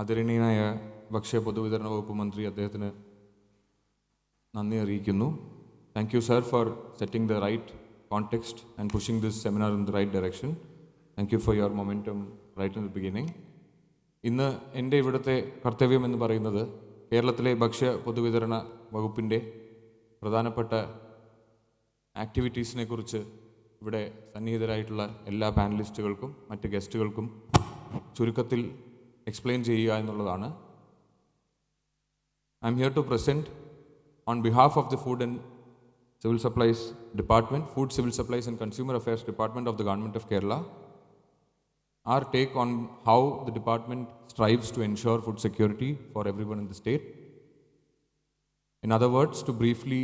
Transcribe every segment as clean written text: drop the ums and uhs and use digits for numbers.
ആദരണീയനായ ഭക്ഷ്യ പൊതുവിതരണ വകുപ്പ് മന്ത്രി അദ്ദേഹത്തിന് നന്ദി അറിയിക്കുന്നു. Thank you sir for setting the right context and pushing this seminar in the right direction. Thank you for your momentum right in the beginning. ഇന്ന് എൻ്റെ ഇവിടുത്തെ കർത്തവ്യം എന്ന് പറയുന്നത് കേരളത്തിലെ ഭക്ഷ്യ പൊതുവിതരണ വകുപ്പിൻ്റെ പ്രധാനപ്പെട്ട ആക്ടിവിറ്റീസിനെ കുറിച്ച് ഇവിടെ സന്നിഹിതരായിട്ടുള്ള എല്ലാ പാനലിസ്റ്റുകൾക്കും മറ്റ് ഗസ്റ്റുകൾക്കും ചുരുക്കത്തിൽ എക്സ്പ്ലെയിൻ ചെയ്യുക എന്നുള്ളതാണ്. I'm here to present on behalf of the Food and Civil Supplies Department, Food, Civil Supplies and Consumer Affairs Department of the Government of Kerala, our take on how the department strives to ensure food security for everyone in the state. In other words, to briefly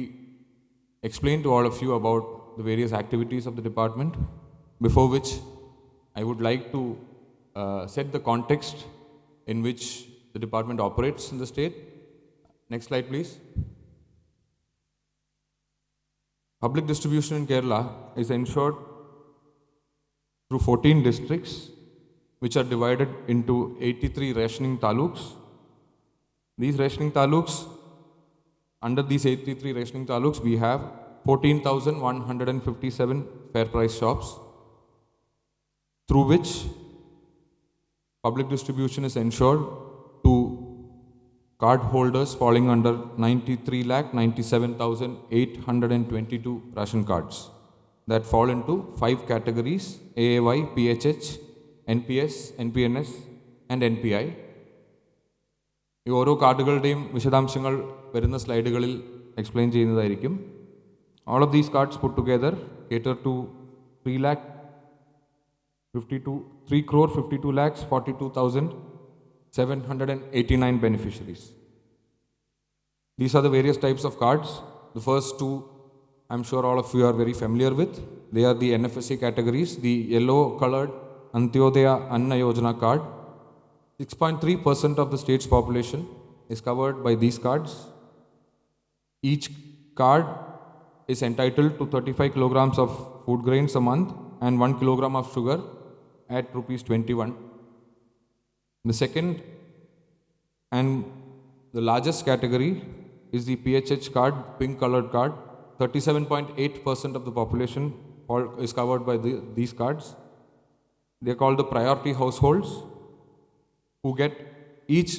explain to all of you about the various activities of the department, before which I would like to set the context in which the department operates in the state. Next slide, please. Public distribution in Kerala is ensured through 14 districts, which are divided into 83 rationing taluks. These rationing taluks, under these 83 rationing taluks, we have 14,157 fair price shops, through which public distribution is ensured to card holders falling under 93,97,822 ration cards that fall into 5 categories: AAY, PHH, NPS, NPNS and NPI. ഈ ഓരോ കാർഡുകളുടെയും വിശദാംശങ്ങൾ വരുന്ന സ്ലൈഡുകളിൽ explain ചെയ്യുന്നതായിരിക്കും. All of these cards put together cater to 3,52,42,789 beneficiaries. These are the various types of cards. The first two, I'm sure all of you are very familiar with. They are the NFSA categories. The yellow colored Antyodaya Anna Yojana card. 6.3% of the state's population is covered by these cards. Each card is entitled to 35 kilograms of food grains a month and 1 kilogram of sugar at rupees 21. The second and the largest category is the PHH card, pink colored card. 37.8% of the population is covered by these cards. They are called the priority households, who get each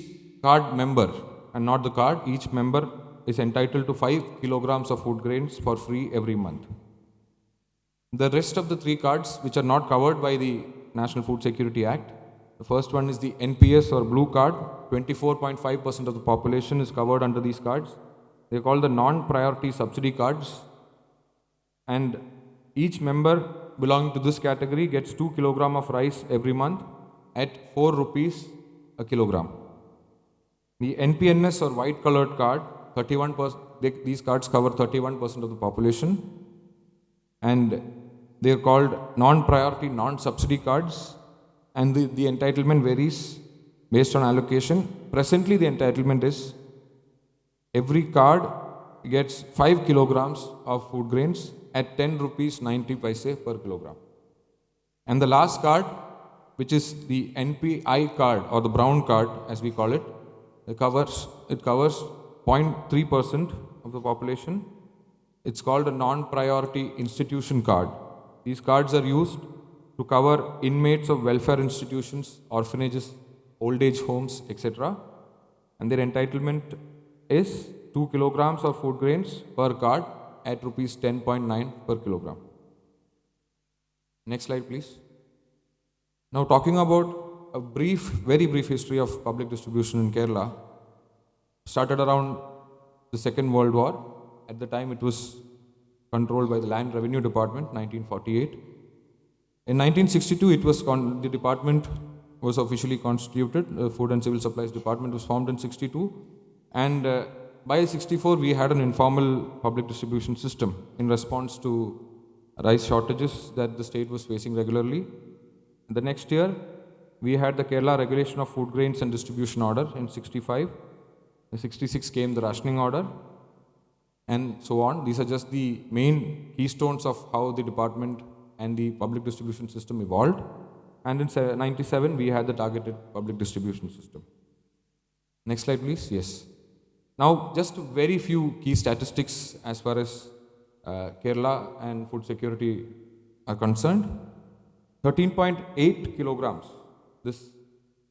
card member and not the card. Each member is entitled to 5 kilograms of food grains for free every month. The rest of the 3 cards, which are not covered by the National Food Security Act, the first one is the NPS or blue card. 24.5% of the population is covered under these cards. They are called the non-priority subsidy cards. And each member belonging to this category gets 2 kilograms of rice every month at 4 rupees a kilogram. The NPNS or white colored card, 31%, these cards cover 31% of the population. And they are called non-priority, non-subsidy cards. And the entitlement varies based on allocation. Presently, the entitlement is every card gets 5 kilograms of food grains at 10 rupees 90 paise per kilogram. And the last card, which is the NPI card or the brown card as we call it, it covers 0.3% of the population. It's called a non-priority institution card. These cards are used to cover inmates of welfare institutions, orphanages, old age homes, etc. And their entitlement is 2 kilograms of food grains per card at rupees 10.9 per kilogram. Next slide, please. Now, talking about a very brief history of public distribution in Kerala, started around the Second World War. At the time, it was controlled by the Land Revenue Department, 1948. In 1962, the department was officially constituted. The Food and Civil Supplies Department was formed in 62. And by 64, we had an informal public distribution system in response to rice shortages that the state was facing regularly. The next year, we had the Kerala Regulation of Food Grains and Distribution Order in 65. In 66 came the Rationing Order, and so on. These are just the main keystones of how the department and the public distribution system evolved. And in 97, we had the targeted public distribution system. Next slide, please. Yes. Now, just very few key statistics as far as Kerala and food security are concerned. 13.8 kilograms. This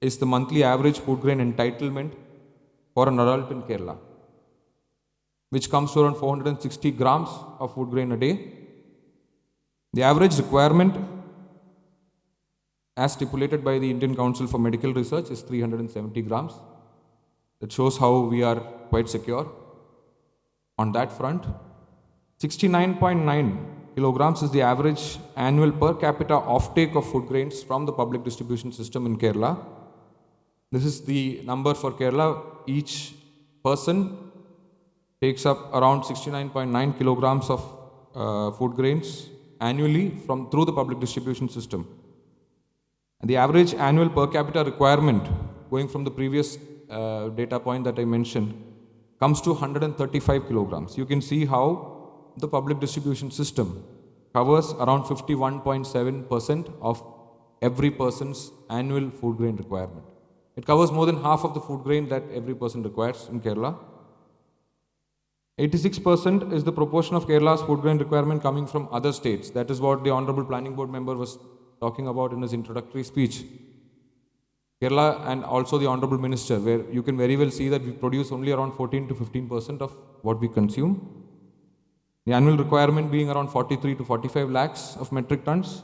is the monthly average food grain entitlement for an adult in Kerala, which comes to around 460 grams of food grain a day. The average requirement, as stipulated by the Indian Council for Medical Research, is 370 grams. That shows how we are quite secure on that front. 69.9 kilograms is the average annual per capita offtake of food grains from the public distribution system in Kerala. This is the number for Kerala. Each person takes up around 69.9 kilograms of food grains annually through the public distribution system. And the average annual per capita requirement, going from the previous data point that I mentioned, comes to 135 kilograms. You can see how the public distribution system covers around 51.7% of every person's annual food grain requirement. It covers more than half of the food grain that every person requires in Kerala. 86% is the proportion of Kerala's food grain requirement coming from other states. That is what the Honorable Planning Board member was talking about in his introductory speech. Kerala and also the Honorable Minister, where you can very well see that we produce only around 14 to 15% of what we consume. The annual requirement being around 43 to 45 lakhs of metric tons,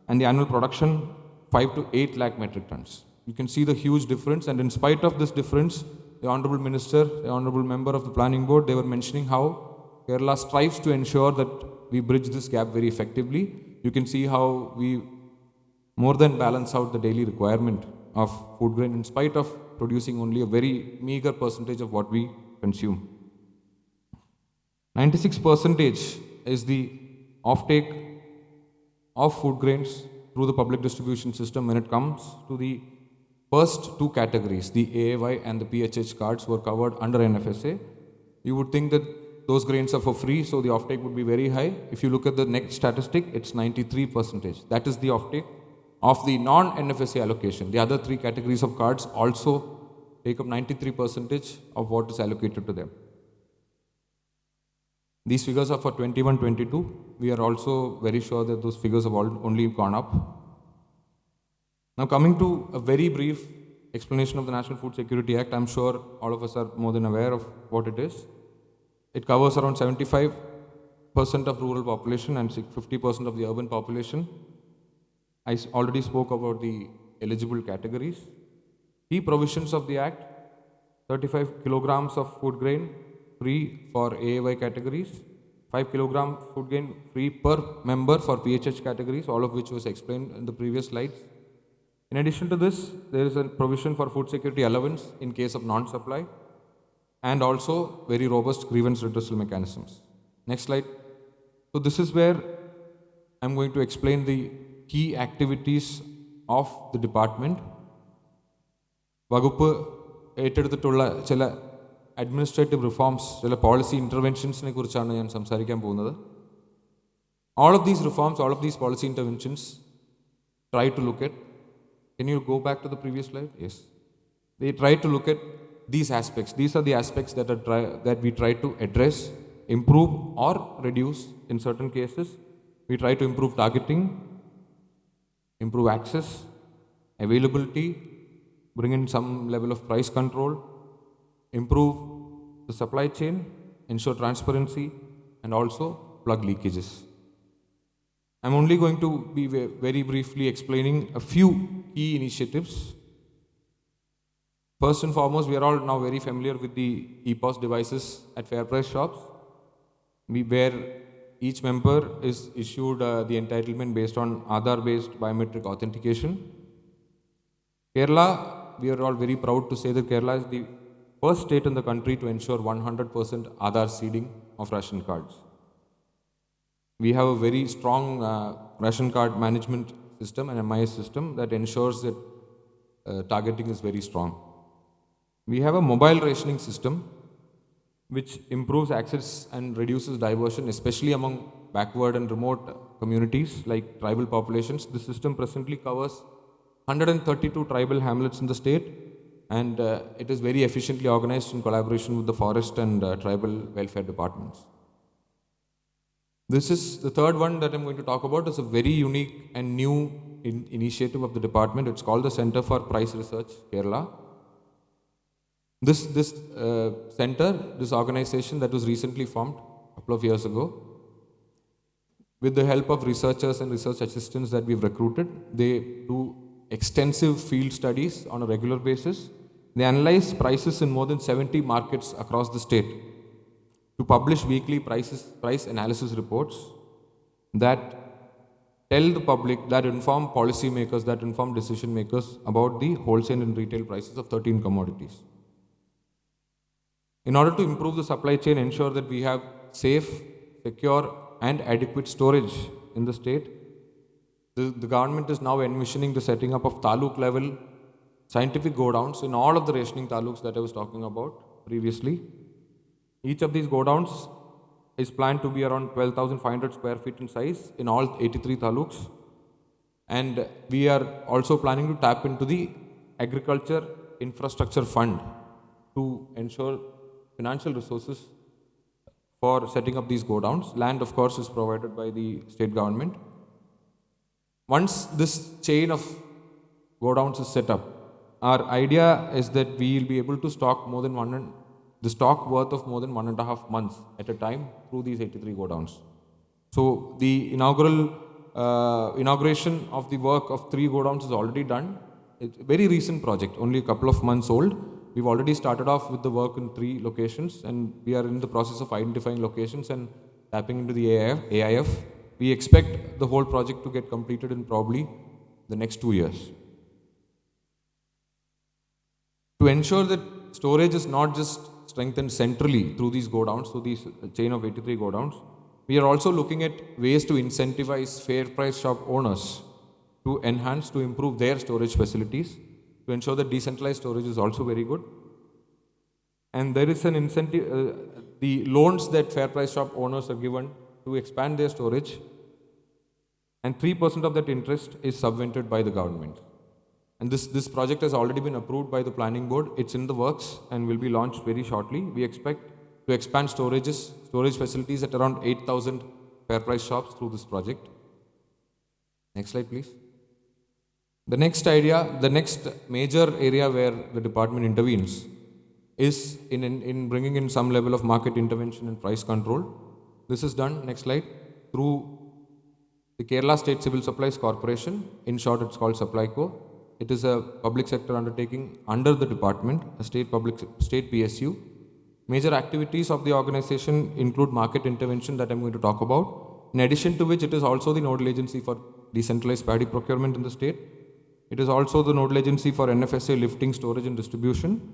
and the annual production 5 to 8 lakh metric tons. You can see the huge difference, and in spite of this difference, the Honorable Minister, the Honorable Member of the Planning Board, they were mentioning how Kerala strives to ensure that we bridge this gap very effectively. You can see how we more than balance out the daily requirement of food grain in spite of producing only a very meager percentage of what we consume. 96% is the offtake of food grains through the public distribution system when it comes to the first two categories, the AAY and the PHH cards were covered under NFSA. You would think that those grains are for free, so the offtake would be very high. If you look at the next statistic, it's 93%. That is the offtake of the non-NFSA allocation. The other three categories of cards also take up 93% of what is allocated to them. These figures are for 21-22. We are also very sure that those figures have only gone up. Now, coming to a very brief explanation of the National Food Security Act, I'm sure all of us are more than aware of what it is. It covers around 75% of rural population and 50% of the urban population. I already spoke about the eligible categories. Key provisions of the Act: 35 kilograms of food grain free for AAY categories, 5 kilogram food grain free per member for PHH categories, all of which was explained in the previous slides. In addition to this, there is a provision for food security allowance in case of non-supply, and also very robust grievance redressal mechanisms. Next slide. So this is where I'm going to explain the key activities of the department. വകുപ്പ് ഏറ്റെടുത്തിട്ടുള്ള ചില administrative reforms, ചില policy ഇൻ്റർവെൻഷൻസിനെ കുറിച്ചാണ് ഞാൻ സംസാരിക്കാൻ പോകുന്നത്. All of these reforms, all of these policy interventions try to look at, can you go back to the previous slide? Yes. They try to look at these aspects. These are the aspects that we try to address, improve or reduce in certain cases. We try to improve targeting, improve access, availability, bring in some level of price control, improve the supply chain, ensure transparency, and also plug leakages. I'm only going to be very briefly explaining a few key initiatives. First and foremost, we are all now very familiar with the EPOS devices at fair price shops, where each member is issued the entitlement based on Aadhaar-based biometric authentication. Kerala, we are all very proud to say that Kerala is the first state in the country to ensure 100% Aadhaar seeding of ration cards. We have a very strong ration card management system, an MIS system, that ensures that targeting is very strong. We have a mobile rationing system which improves access and reduces diversion, especially among backward and remote communities like tribal populations. The system presently covers 132 tribal hamlets in the state, and it is very efficiently organized in collaboration with the forest and tribal welfare departments. This is the third one that I'm going to talk about. It's a very unique and new initiative of the department. It's called the Center for Price Research, Kerala. This center, this organization that was recently formed a couple of years ago, with the help of researchers and research assistants that we've recruited, they do extensive field studies on a regular basis. They analyze prices in more than 70 markets across the state to publish weekly price analysis reports that tell the public, that inform policymakers, that inform decision makers about the wholesale and retail prices of 13 commodities. In order to improve the supply chain, ensure that we have safe, secure, and adequate storage in the state, the government is now envisioning the setting up of taluk level scientific godowns in all of the rationing taluks that I was talking about previously. Each of these godowns is planned to be around 12,500 square feet in size in all 83 taluks. And we are also planning to tap into the Agriculture Infrastructure Fund to ensure financial resources for setting up these godowns. Land, of course, is provided by the state government. Once this chain of godowns is set up, our idea is that we will be able to stock the stock worth of more than 1.5 months at a time through these 83 godowns. So the inauguration of the work of 3 godowns is already done. It's a very recent project, only a couple of months old. We've already started off with the work in 3 locations, and we are in the process of identifying locations and tapping into the AIF. We expect the whole project to get completed in probably the next 2 years. To ensure that storage is not just strengthened centrally through these godowns, through these chain of 83 godowns, we are also looking at ways to incentivize fair price shop owners to improve their storage facilities, to ensure that decentralized storage is also very good. And there is an incentive, the loans that fair price shop owners are given to expand their storage, and 3% of that interest is subvented by the government. And this project has already been approved by the planning board. It's in the works and will be launched very shortly. We expect to expand storage facilities at around 8,000 fair price shops through this project. Next slide, please. The next major area where the department intervenes is in bringing in some level of market intervention and price control. This is done, next slide, through the Kerala State Civil Supplies Corporation. In short, it's called Supplyco. It is a public sector undertaking under the department, a state PSU. Major activities of the organization include market intervention that I'm going to talk about. In addition to which, it is also the nodal agency for decentralized paddy procurement in the state. It is also the nodal agency for NFSA lifting, storage and distribution.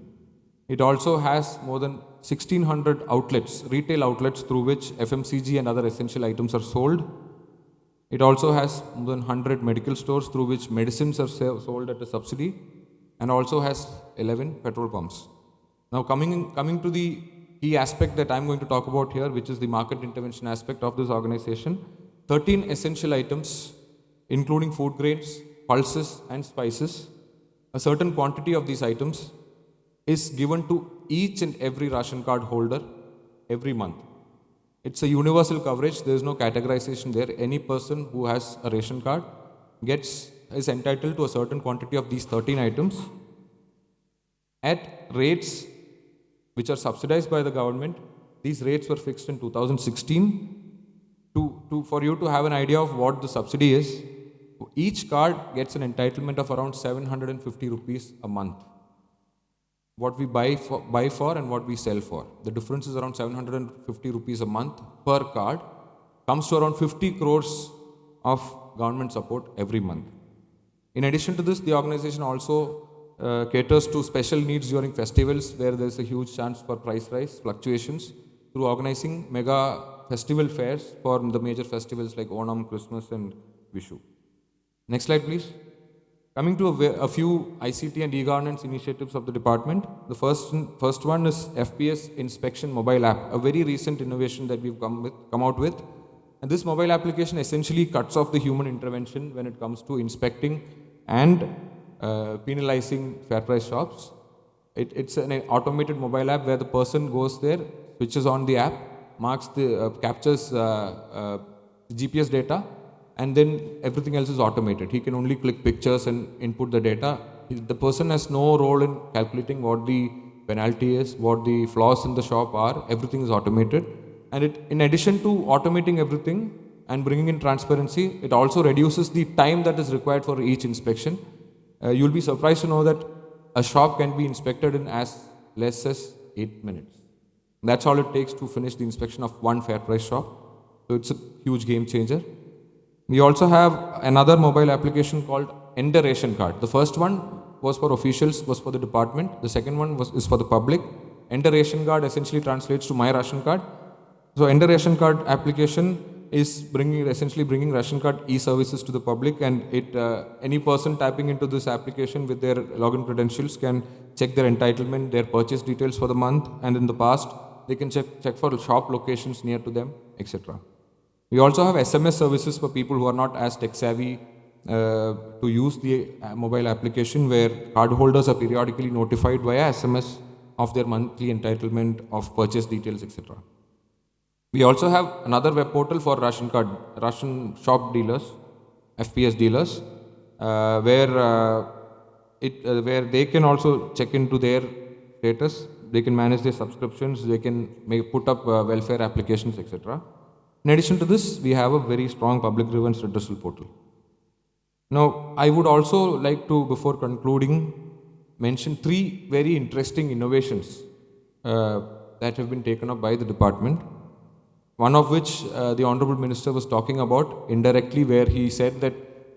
It also has more than 1,600 outlets, retail outlets through which FMCG and other essential items are sold. It also has more than 100 medical stores through which medicines are sold at a subsidy, and also has 11 petrol pumps. Now coming to the key aspect that I'm going to talk about here, which is the market intervention aspect of this organization. 13 essential items, including food grains, pulses and spices. A certain quantity of these items is given to each and every ration card holder every month. It's a universal coverage. There is no categorization there. Any person who has a ration card is entitled to a certain quantity of these 13 items at rates which are subsidized by the government. These rates were fixed in 2016. For you to have an idea of what the subsidy is, each card gets an entitlement of around 750 rupees a month. What we buy for and what we sell for. The difference is around 750 rupees a month per card. Comes to around 50 crores of government support every month. In addition to this, the organization also caters to special needs during festivals where there is a huge chance for price rise fluctuations through organizing mega festival fairs for the major festivals like Onam, Christmas and Vishu. Next slide, please. Coming to a few ICT and e-governance initiatives of the department. The first one is FPS Inspection mobile app, a very recent innovation that we've come out with. And this mobile application essentially cuts off the human intervention when it comes to inspecting and penalizing fair price shops. It's an automated mobile app where the person goes there, switches on the app, marks the captures GPS data, and then everything else is automated. He can only click pictures and input the data. The person has no role in calculating what the penalty is, what the flaws in the shop are. Everything is automated, and in addition to automating everything and bringing in transparency, it also reduces the time that is required for each inspection. You'll be surprised to know that a shop can be inspected in as less as 8 minutes. That's all it takes to finish the inspection of one fair price shop. So it's a huge game changer. We also have another mobile application called Enter Ration Card. The first one was for officials, was for the department. The second one is for the public. Enter Ration Card essentially translates to My Ration Card. So Enter Ration Card application is essentially bringing ration card e-services to the public, and any person tapping into this application with their login credentials can check their entitlement, their purchase details for the month, and in the past they can check for shop locations near to them, etc. We also have SMS services for people who are not as tech savvy to use the mobile application, where cardholders are periodically notified via SMS of their monthly entitlement, of purchase details, etc. We also have another web portal for ration shop dealers, FPS dealers, where they can also check into their status. They can manage their subscriptions. They can put up welfare applications, etc. In addition to this, we have a very strong public grievance redressal portal. Now, I would also like to, before concluding, mention 3 very interesting innovations that have been taken up by the department. One of which the Honorable Minister was talking about indirectly, where he said that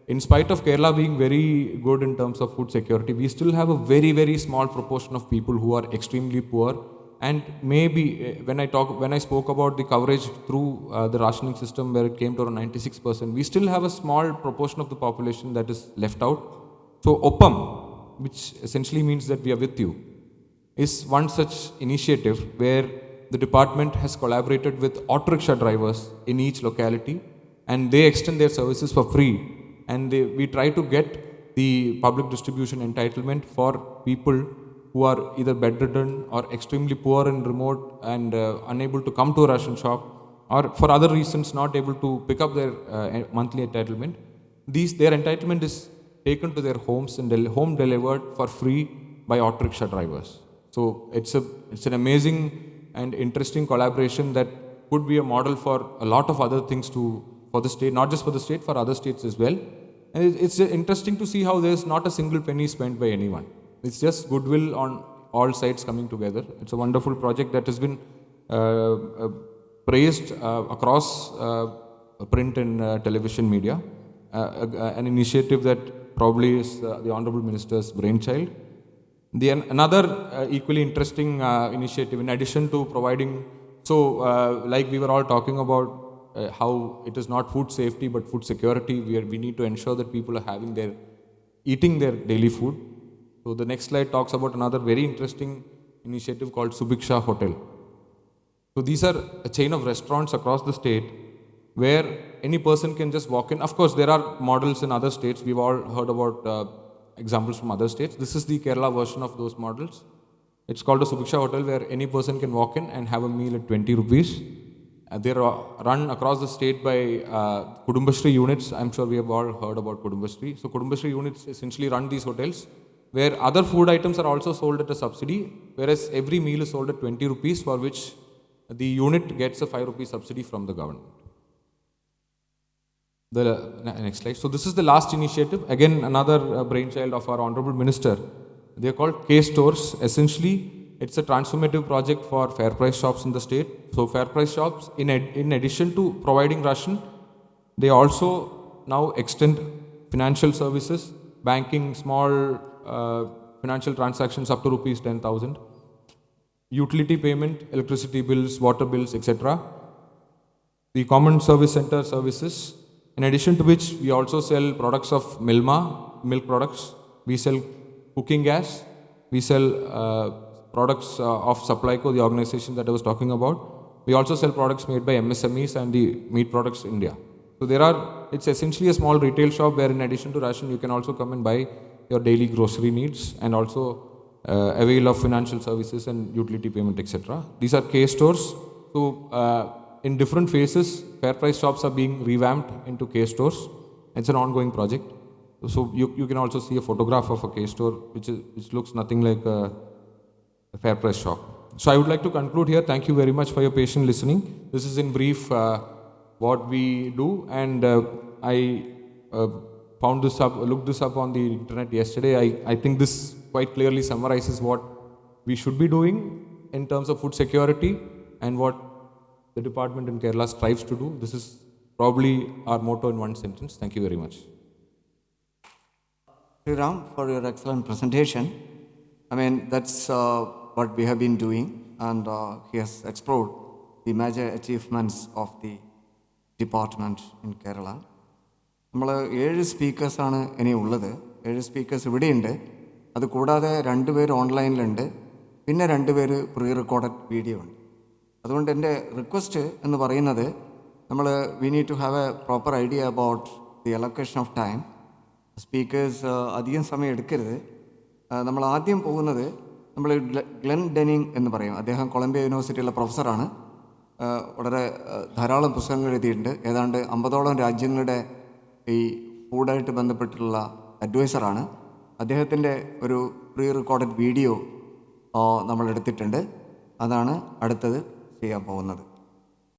in spite of Kerala being very good in terms of food security, we still have a very, very small proportion of people who are extremely poor. And maybe when I spoke about the coverage through the rationing system, where it came to around 96%, we still have a small proportion of the population that is left out. So OPAM, which essentially means that we are with you, is one such initiative where the department has collaborated with auto rickshaw drivers in each locality, and they extend their services for free. And we try to get the public distribution entitlement for people who are either bedridden or extremely poor and remote and unable to come to a ration shop, or for other reasons not able to pick up their monthly entitlement. Their entitlement is taken to their homes and home delivered for free by auto rickshaw drivers. So it's an amazing and interesting collaboration that could be a model for a lot of other things for the state, not just for the state, for other states as well. And it's interesting to see how there's not a single penny spent by anyone. It's just goodwill on all sides coming together. It's a wonderful project that has been praised across print and television media. An initiative that probably is the Honorable Minister's brainchild. Another equally interesting initiative, in addition to providing, like we were all talking about how it is not food safety but food security, we need to ensure that people are eating their daily food. So the next slide talks about another very interesting initiative called Subiksha Hotel. So these are a chain of restaurants across the state where any person can just walk in. Of course, there are models in other states. We've all heard about examples from other states. This is the Kerala version of those models. It's called a Subiksha Hotel, where any person can walk in and have a meal at 20 rupees. They're run across the state by Kudumbashree units. I'm sure we have all heard about Kudumbashree. So Kudumbashree units essentially run these hotels, where other food items are also sold at a subsidy, whereas every meal is sold at 20 rupees, for which the unit gets a 5 rupee subsidy from the government. The next slide. So this is the last initiative. Again, another brainchild of our Honorable Minister. They are called K-Stores. Essentially, it's a transformative project for fair price shops in the state. So fair price shops, in addition to providing ration, they also now extend financial services, banking, small financial transactions up to rupees 10,000, utility payment, electricity bills, water bills, etc. The common service center services. In addition to which, we also sell products of Milma, milk products. We sell cooking gas. We sell products of Supplyco, the organization that I was talking about. We also sell products made by MSMEs and the Meat Products India. So it's essentially a small retail shop where, in addition to ration, you can also come and buy your daily grocery needs, and also avail of financial services and utility payment, etc. These are K stores. So in different phases, Fair Price shops are being revamped into K stores. It's an ongoing project. So you can also see a photograph of a K store, which looks nothing like a Fair Price shop. So I would like to conclude here. Thank you very much for your patient listening. This is in brief what we do, and I found this up, looked this up on the internet yesterday. I think this quite clearly summarizes what we should be doing in terms of food security and what the department in Kerala strives to do. This is probably our motto in one sentence. Thank you very much. Ram, for your excellent presentation. I mean, that's what we have been doing, and he has explored the major achievements of the department in Kerala. നമ്മൾ 7 സ്പീക്കേഴ്സാണ് ഇനി ഉള്ളത്. 7 speakers ഇവിടെയുണ്ട്. അത് കൂടാതെ 2 പേര് ഓൺലൈനിലുണ്ട്, പിന്നെ 2 പേര് pre recorded video ഉണ്ട്. അതുകൊണ്ട് എൻ്റെ റിക്വസ്റ്റ് എന്ന് പറയുന്നത്, we need to have a proper idea about the allocation of time. Speakers അധികം സമയം എടുക്കരുത്. നമ്മൾ ആദ്യം പോകുന്നത് ഗ്ലെൻ ഡെനിങ് എന്ന് പറയും. അദ്ദേഹം കൊളംബിയ യൂണിവേഴ്സിറ്റിയിലെ പ്രൊഫസറാണ്. വളരെ ധാരാളം പുസ്തകങ്ങൾ എഴുതിയിട്ടുണ്ട്. ഏതാണ്ട് 50ഓളം രാജ്യങ്ങളുടെ ഈ ഫുഡായിട്ട് ബന്ധപ്പെട്ടുള്ള അഡ്വൈസറാണ്. അദ്ദേഹത്തിൻ്റെ ഒരു പ്രീ റെക്കോർഡഡ് വീഡിയോ നമ്മൾ എടുത്തിട്ടുണ്ട്. അതാണ് അടുത്തത് ചെയ്യാൻ പോകുന്നത്.